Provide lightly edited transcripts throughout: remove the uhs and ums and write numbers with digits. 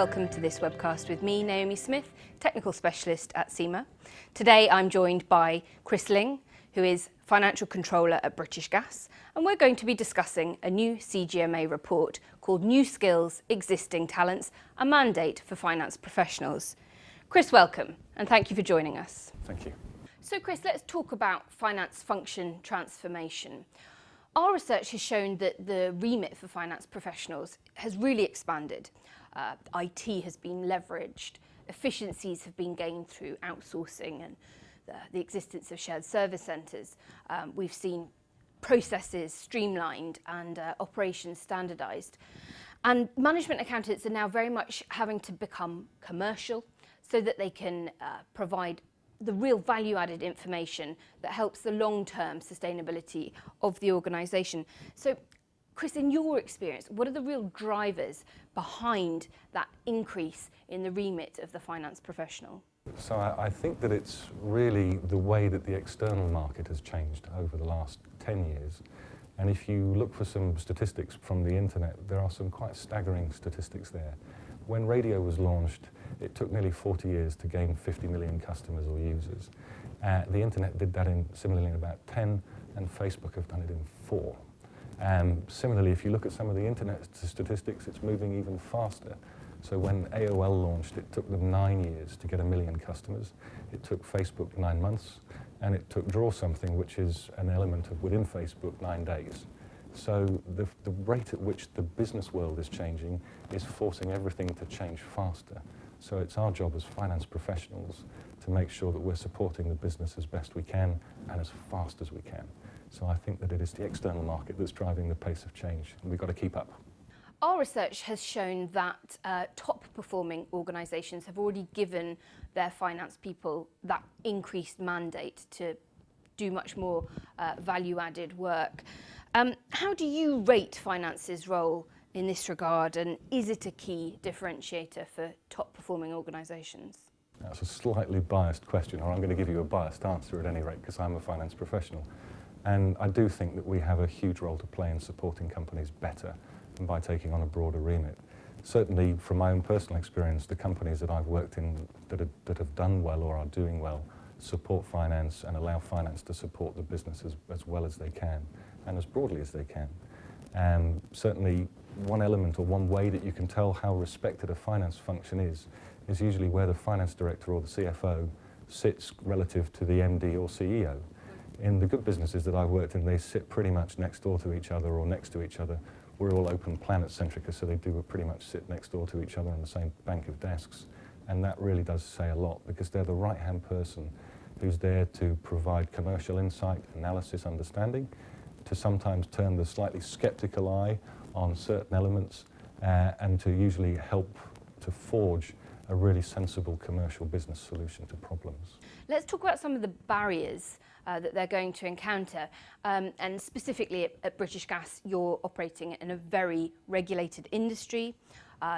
welcome to this webcast with me, Naomi Smith, Technical Specialist at CGMA. Today I'm joined by Chris Ling, who is Financial Controller at British Gas, and we're going to be discussing a new CGMA report called New Skills, Existing Talents, a Mandate for Finance Professionals. Chris, welcome, and thank you for joining us. Thank you. So Chris, let's talk about finance function transformation. Our research has shown that the remit for finance professionals has really expanded. IT has been leveraged, efficiencies have been gained through outsourcing and the existence of shared service centres. We've seen processes streamlined and operations standardised. And management accountants are now very much having to become commercial so that they can provide the real value-added information that helps the long-term sustainability of the organisation. So, Chris, in your experience, what are the real drivers behind that increase in the remit of the finance professional? So I think that it's really the way that the external market has changed over the last 10 years. And if you look for some statistics from the internet, there are some quite staggering statistics there. When radio was launched, it took nearly 40 years to gain 50 million customers or users. The internet did that similarly in about 10, and Facebook have done it in 4. Similarly, if you look at some of the internet statistics, it's moving even faster. So when AOL launched, it took them 9 years to get 1 million customers. It took Facebook 9 months, and it took Draw Something, which is an element of within Facebook, 9 days. So the rate at which the business world is changing is forcing everything to change faster. So it's our job as finance professionals to make sure that we're supporting the business as best we can and as fast as we can. So I think that it is the external market that's driving the pace of change, and we've got to keep up. Our research has shown that top-performing organisations have already given their finance people that increased mandate to do much more value-added work. How do you rate finance's role in this regard, and is it a key differentiator for top-performing organisations? That's a slightly biased question, or I'm going to give you a biased answer at any rate, because I'm a finance professional. And I do think that we have a huge role to play in supporting companies better and by taking on a broader remit. Certainly, from my own personal experience, the companies that I've worked in that have done well or are doing well support finance and allow finance to support the business as well as they can and as broadly as they can. Certainly, one element or one way that you can tell how respected a finance function is usually where the finance director or the CFO sits relative to the MD or CEO. In the good businesses that I've worked in, they sit pretty much next door to each other or next to each other. We're all open planet-centric, so they do pretty much sit next door to each other in the same bank of desks. And that really does say a lot, because they're the right-hand person who's there to provide commercial insight, analysis, understanding, to sometimes turn the slightly skeptical eye on certain elements, and to usually help to forge a really sensible commercial business solution to problems. Let's talk about some of the barriers that they're going to encounter, and specifically at British Gas, you're operating in a very regulated industry.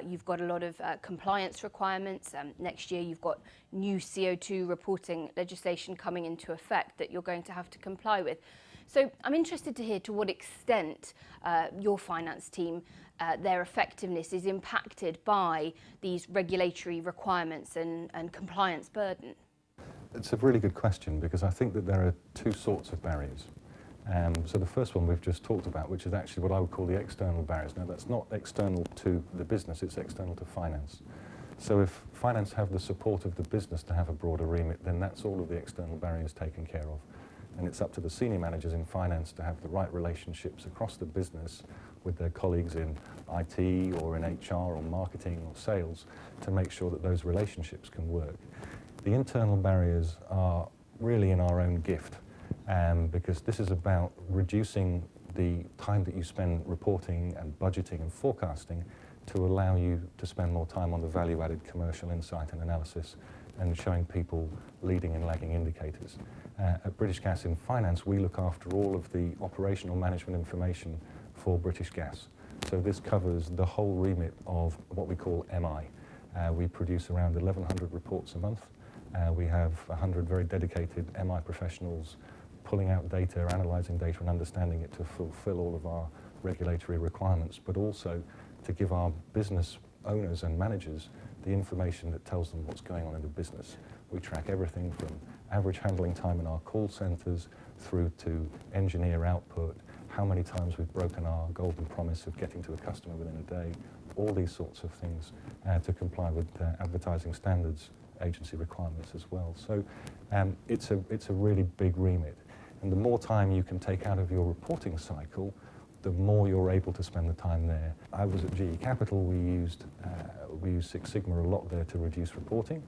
You've got a lot of compliance requirements. Next year you've got new CO2 reporting legislation coming into effect that you're going to have to comply with. So I'm interested to hear to what extent your finance team, their effectiveness is impacted by these regulatory requirements and compliance burden. It's a really good question, because I think that there are two sorts of barriers. So the first one we've just talked about, which is actually what I would call the external barriers. Now, that's not external to the business, it's external to finance. So if finance have the support of the business to have a broader remit, then that's all of the external barriers taken care of. And it's up to the senior managers in finance to have the right relationships across the business with their colleagues in IT or in HR or marketing or sales to make sure that those relationships can work. The internal barriers are really in our own gift, because this is about reducing the time that you spend reporting and budgeting and forecasting to allow you to spend more time on the value-added commercial insight and analysis and showing people leading and lagging indicators. At British Gas in Finance, we look after all of the operational management information for British Gas. So this covers the whole remit of what we call MI. We produce around 1,100 reports a month. We have 100 very dedicated MI professionals pulling out data, analysing data and understanding it to fulfil all of our regulatory requirements, but also to give our business owners and managers the information that tells them what's going on in the business. We track everything from average handling time in our call centres through to engineer output, how many times we've broken our golden promise of getting to a customer within a day, all these sorts of things to comply with advertising standards, agency requirements as well. So it's a really big remit. And the more time you can take out of your reporting cycle, the more you're able to spend the time there. I was at GE Capital, we used Six Sigma a lot there to reduce reporting.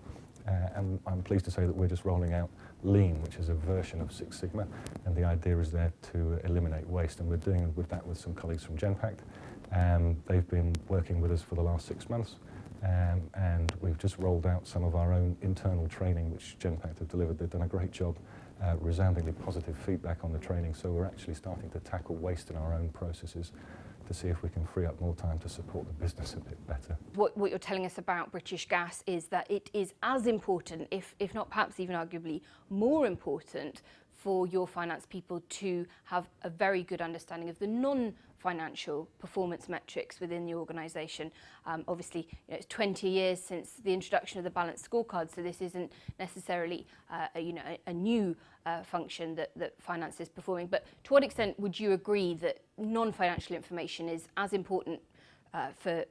And I'm pleased to say that we're just rolling out Lean, which is a version of Six Sigma, and the idea is there to eliminate waste, and we're doing with that with some colleagues from Genpact. They've been working with us for the last 6 months, and we've just rolled out some of our own internal training, which Genpact have delivered. They've done a great job, resoundingly positive feedback on the training, so we're actually starting to tackle waste in our own processes to see if we can free up more time to support the business a bit better. What you're telling us about British Gas is that it is as important, if not perhaps even arguably more important, for your finance people to have a very good understanding of the non-financial performance metrics within the organisation. Obviously, it's 20 years since the introduction of the balanced scorecard, so this isn't necessarily a new function that finance is performing. But to what extent would you agree that non-financial information is as important for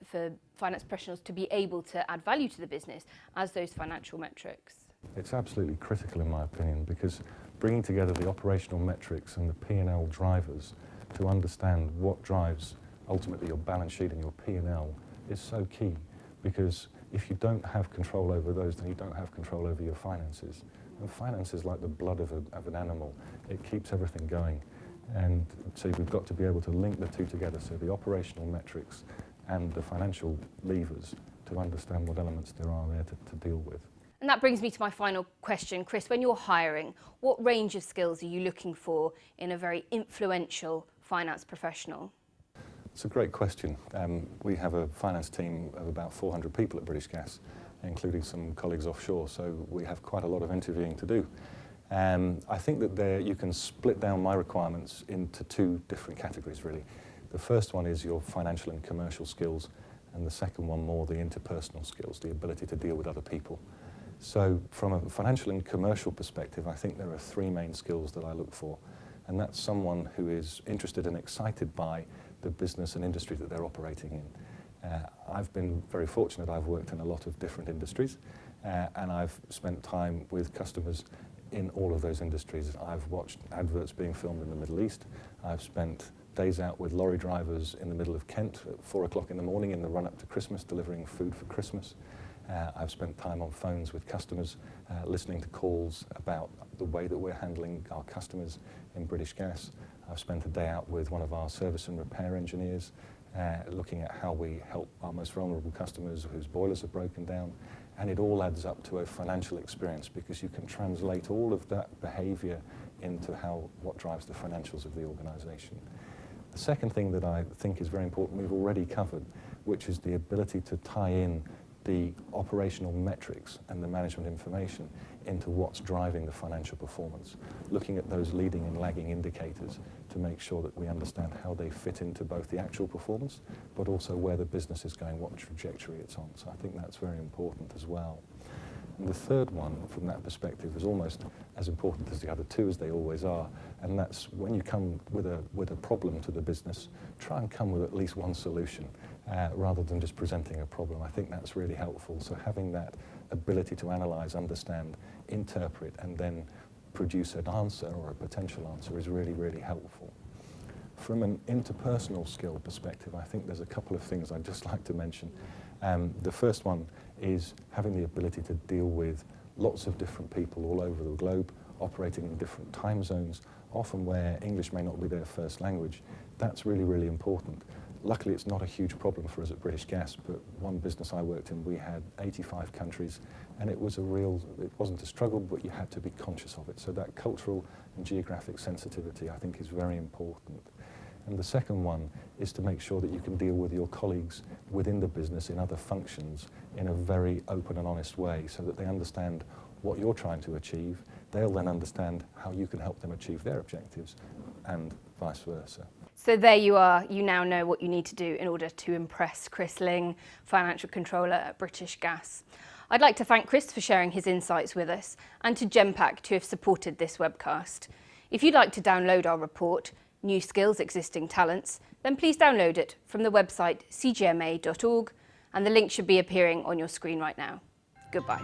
finance professionals to be able to add value to the business as those financial metrics? It's absolutely critical in my opinion, because bringing together the operational metrics and the P&L drivers to understand what drives ultimately your balance sheet and your P&L is so key, because if you don't have control over those, then you don't have control over your finances. And finance is like the blood of an animal. It keeps everything going. And so we've got to be able to link the two together, so the operational metrics and the financial levers, to understand what elements there are there to deal with. And that brings me to my final question. Chris, when you're hiring, what range of skills are you looking for in a very influential finance professional? It's a great question. We have a finance team of about 400 people at British Gas, including some colleagues offshore, so we have quite a lot of interviewing to do. I think that you can split down my requirements into two different categories, really. The first one is your financial and commercial skills, and the second one more the interpersonal skills, the ability to deal with other people. So from a financial and commercial perspective, I think there are three main skills that I look for, and that's someone who is interested and excited by the business and industry that they're operating in. I've been very fortunate. I've worked in a lot of different industries, and I've spent time with customers in all of those industries. I've watched adverts being filmed in the Middle East. I've spent days out with lorry drivers in the middle of Kent at 4 o'clock in the morning in the run-up to Christmas, delivering food for Christmas. I've spent time on phones with customers, listening to calls about the way that we're handling our customers in British Gas. I've spent a day out with one of our service and repair engineers, looking at how we help our most vulnerable customers whose boilers are broken down. And it all adds up to a financial experience, because you can translate all of that behaviour into what drives the financials of the organisation. The second thing that I think is very important, we've already covered, which is the ability to tie in the operational metrics and the management information into what's driving the financial performance, looking at those leading and lagging indicators to make sure that we understand how they fit into both the actual performance, but also where the business is going, what trajectory it's on. So I think that's very important as well. And the third one, from that perspective, is almost as important as the other two, as they always are, and that's when you come with a problem to the business, try and come with at least one solution, rather than just presenting a problem. I think that's really helpful. So having that ability to analyse, understand, interpret, and then produce an answer or a potential answer is really, really helpful. From an interpersonal skill perspective, I think there's a couple of things I'd just like to mention. The first one is having the ability to deal with lots of different people all over the globe, operating in different time zones, often where English may not be their first language. That's really, really important. Luckily, it's not a huge problem for us at British Gas, but one business I worked in, we had 85 countries, and it wasn't a struggle, but you had to be conscious of it. So that cultural and geographic sensitivity, I think, is very important. And the second one is to make sure that you can deal with your colleagues within the business in other functions in a very open and honest way, so that they understand what you're trying to achieve. They'll then understand how you can help them achieve their objectives, and vice versa. So there you are, you now know what you need to do in order to impress Chris Ling, Financial Controller at British Gas. I'd like to thank Chris for sharing his insights with us and to Genpact to have supported this webcast. If you'd like to download our report, New Skills, Existing Talents, then please download it from the website cgma.org, and the link should be appearing on your screen right now. Goodbye.